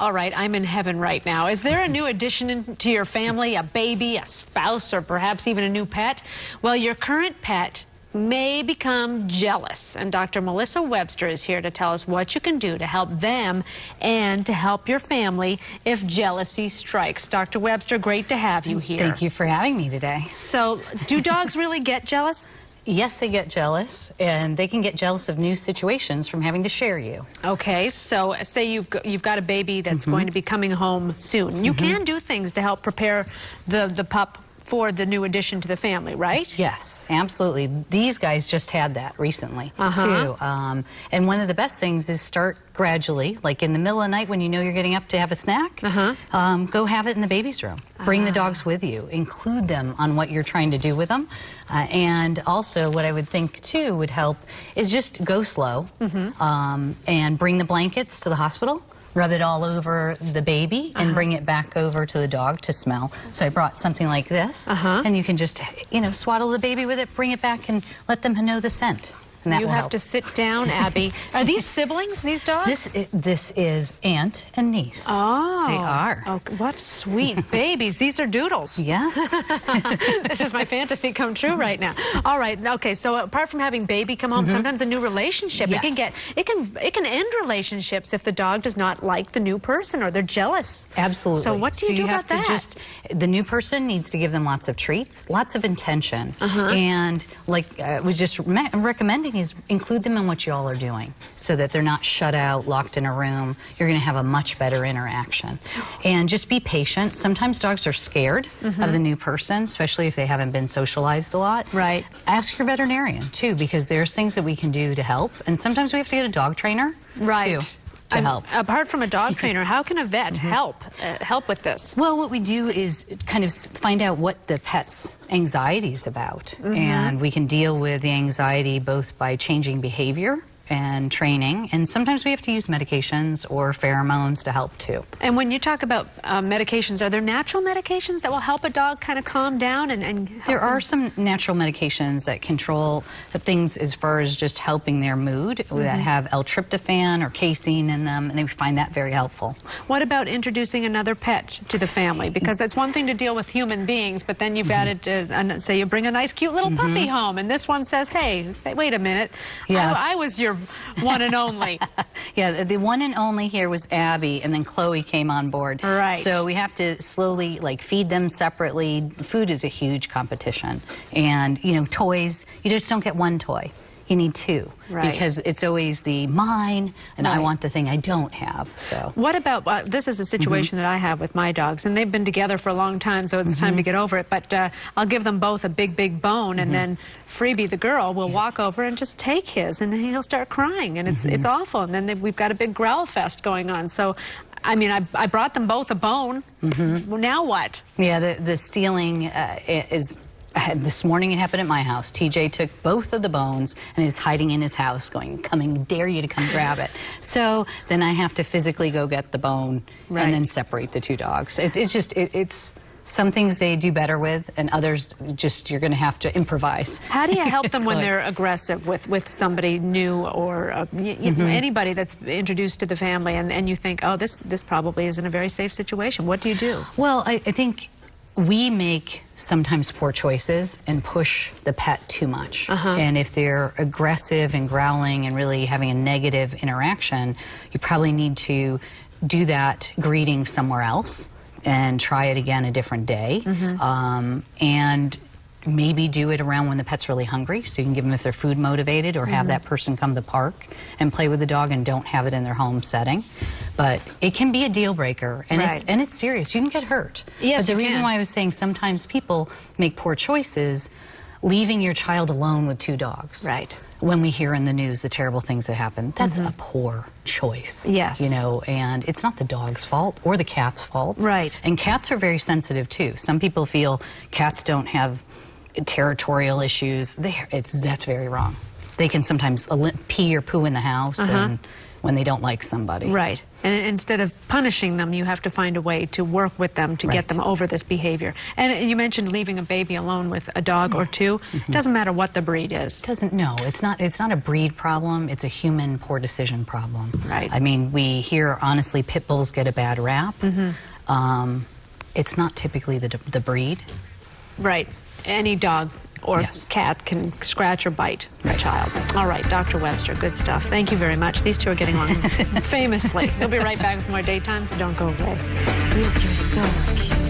all right, I'm in heaven right now. Is there a new addition to your family, a baby, a spouse, or perhaps even a new pet? Well, your current pet may become jealous, and Dr. Melissa Webster is here to tell us what you can do to help them and to help your family if jealousy strikes. Dr. Webster, great to have you here. Thank you for having me today. So, do dogs really get jealous? Yes, they get jealous, and they can get jealous of new situations from having to share you. Okay, so say you've got a baby that's going to be coming home soon. You can do things to help prepare the pup for the new addition to the family, right? Yes, absolutely. These guys just had that recently, too. And one of the best things is start gradually, like in the middle of the night when you know you're getting up to have a snack, go have it in the baby's room. Bring the dogs with you. Include them on what you're trying to do with them. And also what I would think, too, would help is just go slow and bring the blankets to the hospital. Rub it all over the baby and bring it back over to the dog to smell. So I brought something like this, and you can just, you know, swaddle the baby with it, bring it back, and let them know the scent. And that you will have help. to sit down, Abby. Are these siblings, these dogs? This is aunt and niece. Oh. They are. Oh, what sweet babies. These are doodles. Yes. This is my fantasy come true right now. All right. Okay. So apart from having baby come home, sometimes a new relationship. Yes. It can end relationships if the dog does not like the new person or they're jealous. Absolutely. So what do you do about that? The new person needs to give them lots of treats, lots of intention, and like I was just recommending is include them in what you all are doing so that they're not shut out, locked in a room. You're going to have a much better interaction. And just be patient. Sometimes dogs are scared of the new person, especially if they haven't been socialized a lot. Right. Ask your veterinarian, too, because there's things that we can do to help. And sometimes we have to get a dog trainer, too. To help. Apart from a dog trainer, how can a vet help with this? Well, what we do is kind of find out what the pet's anxiety is about. And we can deal with the anxiety both by changing behavior and training, and sometimes we have to use medications or pheromones to help too. And when you talk about medications, are there natural medications that will help a dog kind of calm down and help There are some natural medications that control things as far as just helping their mood that have L-tryptophan or casein in them, and we find that very helpful. What about introducing another pet to the family? Because it's one thing to deal with human beings, but then you've added, say you bring a nice cute little puppy home, and this one says, hey, wait a minute, I was your one and only. Yeah, the one and only here was Abby, and then Chloe came on board. Right. So we have to slowly, like, feed them separately. Food is a huge competition. And, you know, toys, you just don't get one toy. You need two. Right. Because it's always the mine, and I want the thing I don't have, so. What about, this is a situation that I have with my dogs, and they've been together for a long time, so it's time to get over it, but I'll give them both a big, big bone, and then Freebie, the girl, will walk over and just take his, and he'll start crying, and it's awful, and then we've got a big growl fest going on, so I mean, I brought them both a bone. Well, now what? Yeah, the stealing is... This morning it happened at my house. TJ took both of the bones and is hiding in his house going, dare you to come grab it. So then I have to physically go get the bone and then separate the two dogs. It's some things they do better with, and others just you're going to have to improvise. How do you help them when they're aggressive with somebody new or anybody that's introduced to the family and you think, oh, this probably isn't a very safe situation? What do you do? Well, I think we make sometimes poor choices and push the pet too much. And if they're aggressive and growling and really having a negative interaction, you probably need to do that greeting somewhere else and try it again a different day. And maybe do it around when the pet's really hungry, so you can give them if they're food motivated, or have that person come to the park and play with the dog and don't have it in their home setting. But it can be a deal breaker, and it's serious. You can get hurt. Yes, but the reason why I was saying sometimes people make poor choices, leaving your child alone with two dogs. When we hear in the news the terrible things that happen, that's a poor choice. Yes. You know, and it's not the dog's fault or the cat's fault. Right. And cats are very sensitive too. Some people feel cats don't have territorial issues. That's very wrong. They can sometimes pee or poo in the house, and when they don't like somebody. Right. And instead of punishing them, you have to find a way to work with them to get them over this behavior. And you mentioned leaving a baby alone with a dog or two. It doesn't matter what the breed is. No, it's not a breed problem. It's a human poor decision problem. Right. I mean, we hear, honestly, pit bulls get a bad rap. It's not typically the breed. Right. Any dog or cat can scratch or bite a child. All right, Dr. Webster, good stuff. Thank you very much. These two are getting along famously. We'll be right back with more Daytime, so don't go away. Yes, you're so cute.